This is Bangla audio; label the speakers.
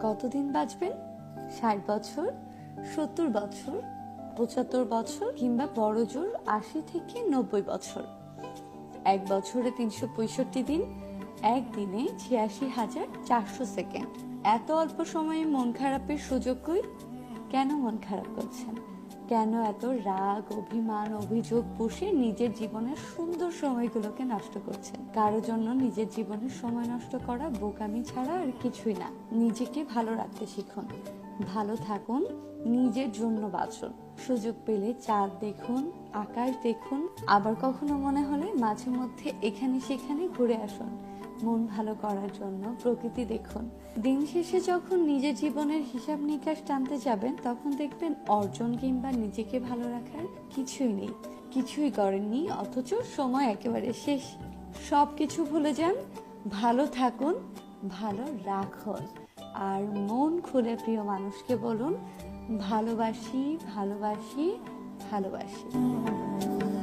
Speaker 1: কতদিন বাঁচবেন? 60 বছর, 70 বছর, 75 বছর, কিংবা বড় জোর 80 থেকে 90 বছর। এক বছরে 365 দিন, একদিনে 86,400 সেকেন্ড। এত অল্প সময়ে মন খারাপের সুযোগ কই? কেন মন খারাপ করছেন? কেন এত রাগ, অভিমান, অভিযোগ পুষে নিজের জীবনের সুন্দর সময়গুলোকে নষ্ট করছেন? কারো জন্য নিজের জীবনের সময় নষ্ট করা বোকামি ছাড়া আর কিছুই না। নিজেকে ভালো রাখতে শিখুন, ভালো থাকুন, নিজের জন্য বাঁচুন। সুযোগ পেলে চাঁদ দেখুন, আকাশ দেখুন, আবার কখনো মনে হলে মাঝে মধ্যে এখানে সেখানে ঘুরে আসুন। মন ভালো করার জন্য প্রকৃতি দেখুন। দিন শেষে যখন নিজের জীবনের হিসাব নিকাশ টানতে যাবেন, তখন দেখবেন অর্জন কিংবা নিজেকে ভালো রাখার কিছুই নেই। কিছুই করেননি, অথচ সময় একেবারে শেষ। সবকিছু ভুলে যান, ভালো থাকুন, ভালো রাখুন। আর মন খুলে প্রিয় মানুষকে বলুন, ভালোবাসি, ভালোবাসি, ভালোবাসি।